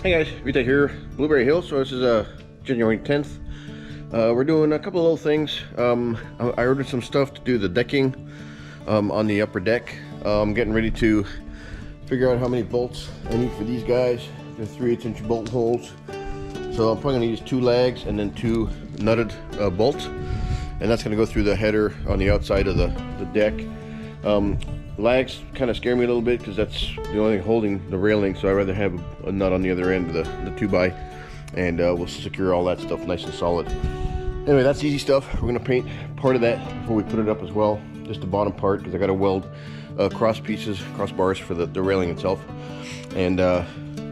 Hey guys, Vita here, Blueberry Hill. So this is January 10th. We're doing a couple of little things. I ordered some stuff to do the decking on the upper deck. I'm getting ready to figure out how many bolts I need for these guys. They're 3/8" bolt holes. So I'm probably going to use 2 lags and then 2 nutted bolts. And that's going to go through the header on the outside of the deck. Lags kind of scare me a little bit because that's the only thing holding the railing, so I'd rather have a nut on the other end of the 2x, and we'll secure all that stuff nice and solid. Anyway, that's easy stuff. We're going to paint part of that before we put it up as well, just the bottom part, because I got to weld cross bars for the railing itself, and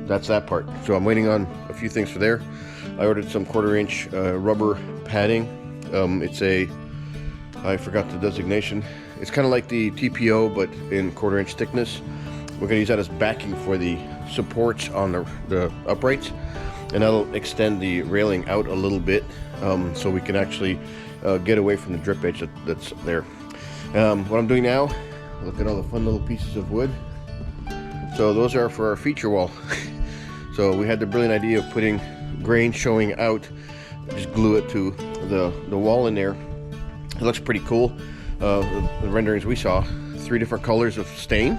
that's that part. So I'm waiting on a few things for there. I ordered some 1/4" rubber padding. I forgot the designation. It's kind of like the TPO, but in 1/4" thickness. We're going to use that as backing for the supports on the uprights, and that'll extend the railing out a little bit, so we can actually get away from the drip edge that's there. What I'm doing now, look at all the fun little pieces of wood. So those are for our feature wall. So we had the brilliant idea of putting grain showing out, just glue it to the wall in there. It looks pretty cool. The renderings we saw, 3 different colors of stain,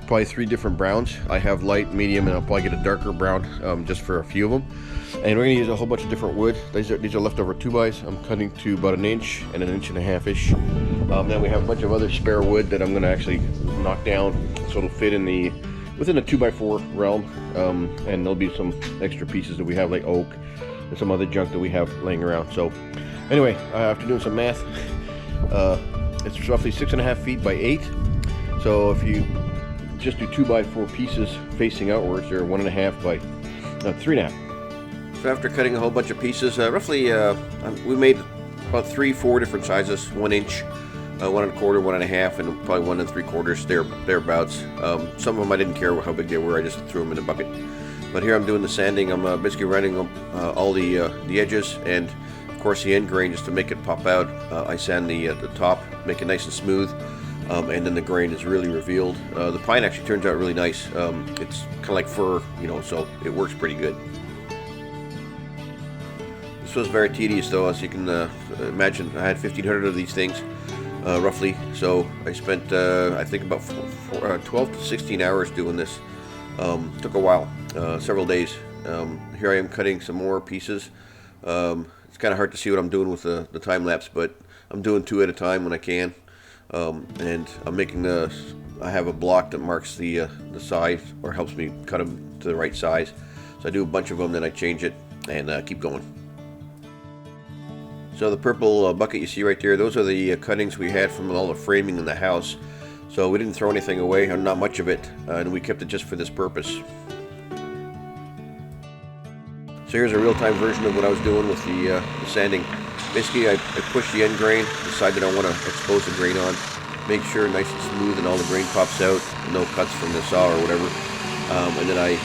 probably 3 different browns. I have light, medium, and I'll probably get a darker brown just for a few of them. And we're going to use a whole bunch of different wood. These are leftover 2x. I'm cutting to about 1 inch and 1.5 inches. Then we have a bunch of other spare wood that I'm going to actually knock down so it'll fit within a 2x4 realm. And there'll be some extra pieces that we have, like oak and some other junk that we have laying around. So anyway, after doing some math, it's roughly 6.5 feet by 8. So if you just do 2x4 pieces facing outwards, they're 1.5 by 3.5. So after cutting a whole bunch of pieces, roughly we made about 3-4 different sizes: 1 inch, 1 1/4, 1.5, and probably 1 3/4 thereabouts. Some of them I didn't care how big they were; I just threw them in a bucket. But here I'm doing the sanding. I'm basically running all the edges and, of course, the end grain just to make it pop out. I sand the top, make it nice and smooth, and then the grain is really revealed. The pine actually turns out really nice. It's kind of like fur, so it works pretty good. This was very tedious, though, as you can imagine. I had 1,500 of these things, roughly. So I spent, I think, about 12 to 16 hours doing this. Took a while, several days. Here I am cutting some more pieces. It's kind of hard to see what I'm doing with the time lapse, but I'm doing 2 at a time when I can. And I'm making I have a block that marks the size, or helps me cut them to the right size. So I do a bunch of them, then I change it and keep going. So the purple bucket you see right there, those are the cuttings we had from all the framing in the house. So we didn't throw anything away, or not much of it, and we kept it just for this purpose. So here's a real-time version of what I was doing with the sanding. Basically, I push the end grain, decide that I want to expose the grain on, make sure nice and smooth and all the grain pops out, no cuts from the saw or whatever. And then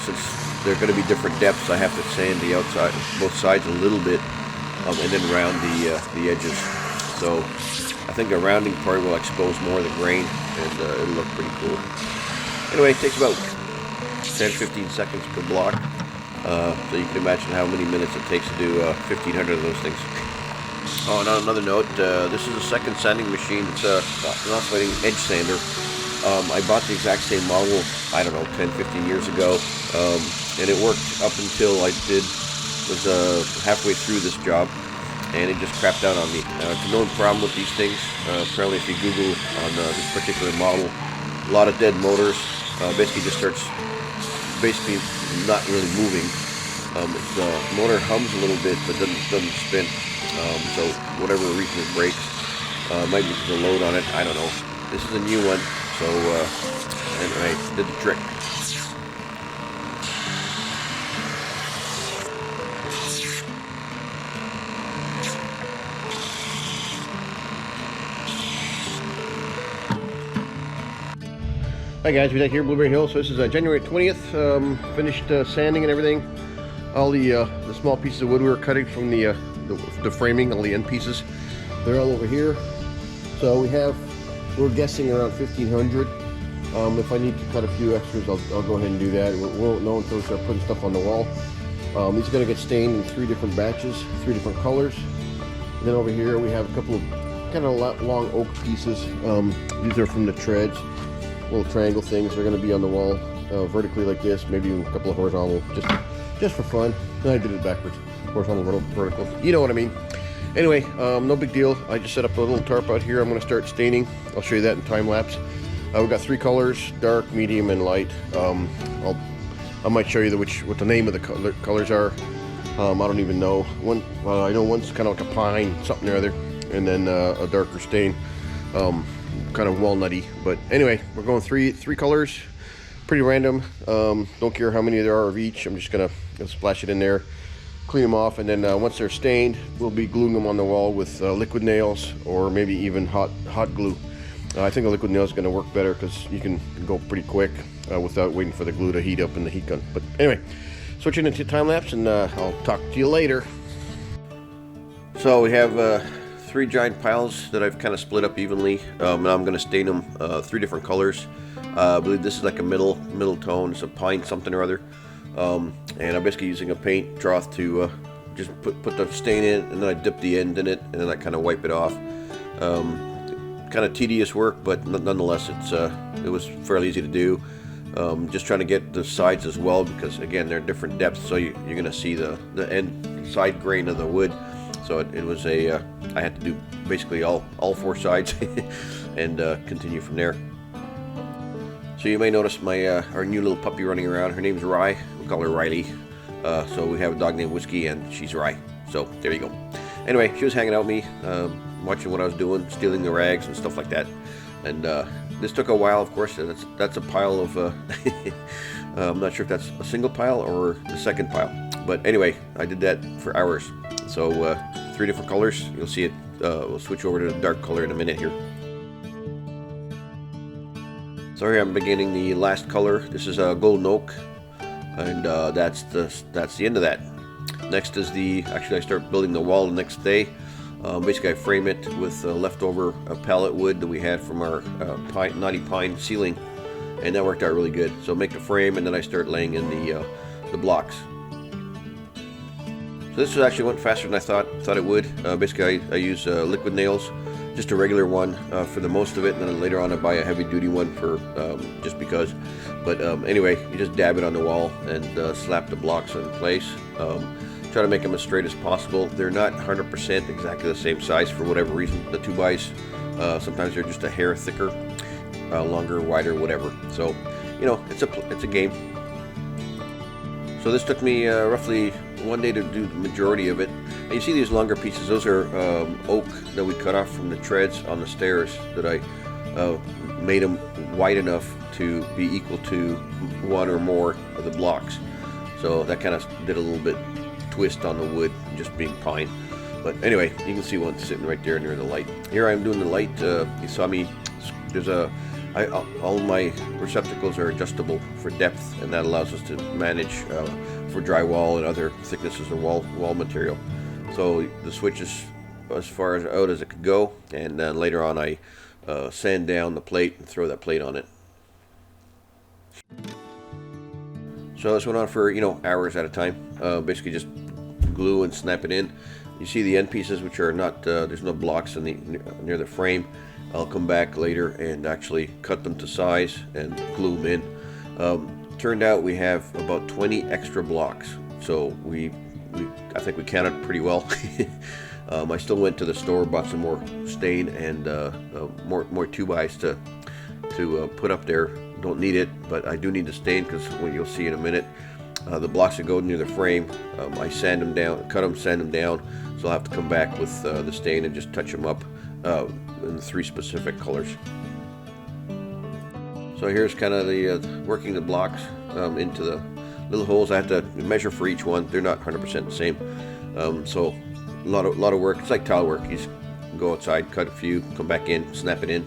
since they're going to be different depths, I have to sand the outside, both sides a little bit, and then round the edges. So I think the rounding part will expose more of the grain, and it'll look pretty cool. Anyway, it takes about 10-15 seconds per block. So you can imagine how many minutes it takes to do 1,500 of those things. Oh, and on another note, this is a second sanding machine. It's an oscillating edge sander. I bought the exact same model, I don't know, 10-15 years ago, and it worked up until I was halfway through this job, and it just crapped out on me. It's a known problem with these things. Apparently, if you Google on this particular model, a lot of dead motors. Basically just starts not really moving. The motor hums a little bit, but doesn't spin. So whatever the reason it breaks, might be the load on it. I don't know. This is a new one, so anyway, did the trick. Hi guys, we're here, Blueberry Hill. So this is January 20th. Finished sanding and everything. All the small pieces of wood we were cutting from the framing, all the end pieces, they're all over here. So we're guessing around 1,500. If I need to cut a few extras, I'll go ahead and do that. We won't know until we start putting stuff on the wall. These are going to get stained in 3 different batches, 3 different colors. And then over here we have a couple of kind of long oak pieces. These are from the treads, little triangle things. They're going to be on the wall vertically like this, maybe a couple of horizontal, just for fun. And I did it backwards, horizontal, vertical. You know what I mean. Anyway, no big deal. I just set up a little tarp out here. I'm going to start staining. I'll show you that in time lapse. We've got 3 colors: dark, medium, and light. I might show you what the name of the colors are. I don't even know. I know one's kind of like a pine, something or other, and then a darker stain, kind of walnutty. But anyway, we're going three colors, pretty random. Don't care how many there are of each. I'm just gonna splash it in there, clean them off, and then once they're stained, we'll be gluing them on the wall with liquid nails or maybe even hot glue. I think a liquid nail is going to work better because you can go pretty quick without waiting for the glue to heat up in the heat gun. But anyway, switching into time lapse, and I'll talk to you later. So we have 3 giant piles that I've kind of split up evenly, and I'm going to stain them 3 different colors. I believe this is like a middle tone. It's a pine something or other, and I'm basically using a paint trough to just put the stain in, and then I dip the end in it, and then I kind of wipe it off. Kind of tedious work, but nonetheless it was fairly easy to do. Just trying to get the sides as well, because again they're different depths, so you're going to see the end side grain of the wood. So it was I had to do basically all 4 sides and continue from there. So you may notice our new little puppy running around. Her name's Rye. We call her Riley. So we have a dog named Whiskey, and she's Rye. So there you go. Anyway, she was hanging out with me, watching what I was doing, stealing the rags and stuff like that. And this took a while, of course. That's a pile of I'm not sure if that's a single pile or the second pile, but anyway, I did that for hours. So 3 different colors. You'll see it. We'll switch over to the dark color in a minute here. So here I'm beginning the last color. This is a golden oak, and that's the end of that. Next is actually I start building the wall the next day. Basically I frame it with leftover pallet wood that we had from our knotty pine ceiling, and that worked out really good. So make the frame, and then I start laying in the blocks. So this actually went faster than I thought it would. Basically I use liquid nails, just a regular one for the most of it, and then later on I buy a heavy duty one for just because. But anyway, you just dab it on the wall and slap the blocks in place. Try to make them as straight as possible. They're not 100% exactly the same size for whatever reason. The 2x, sometimes they're just a hair thicker, longer, wider, whatever. So, you know, it's a game. So this took me roughly 1 day to do the majority of it. And you see these longer pieces, those are oak that we cut off from the treads on the stairs that I made them wide enough to be equal to 1 or more of the blocks. So that kind of did a little bit twist on the wood, just being pine. But anyway, you can see one sitting right there near the light. Here I'm doing the light. You saw me. There's all my receptacles are adjustable for depth, and that allows us to manage for drywall and other thicknesses of wall material. So the switch is as far out as it could go, and then later on I sand down the plate and throw that plate on it. So this went on for hours at a time. Basically just glue and snap it in. You see the end pieces, which are not there's no blocks near the frame. I'll come back later and actually cut them to size and glue them in. Turned out we have about 20 extra blocks, so I think we counted pretty well. I still went to the store, bought some more stain and more 2x to put up there. Don't need it, but I do need the stain, because when you'll see in a minute, the blocks that go near the frame, I sand them down, cut them, sand them down. So I'll have to come back with the stain and just touch them up in the 3 specific colors. So here's kind of the working the blocks into the little holes. I have to measure for each one. They're not 100% the same. So a lot of work. It's like tile work. You just go outside, cut a few, come back in, snap it in,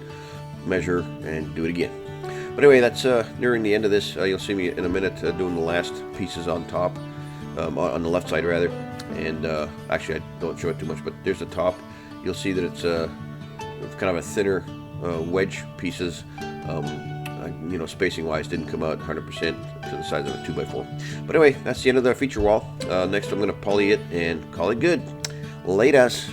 measure, and do it again. But anyway, that's nearing the end of this. You'll see me in a minute doing the last pieces on top, on the left side rather. And actually, I don't show it too much, but there's the top. You'll see that it's kind of a thinner wedge pieces. you know, spacing wise didn't come out 100% to the size of a 2x4. But anyway, that's the end of the feature wall. Next I'm going to poly it and call it good. Latest.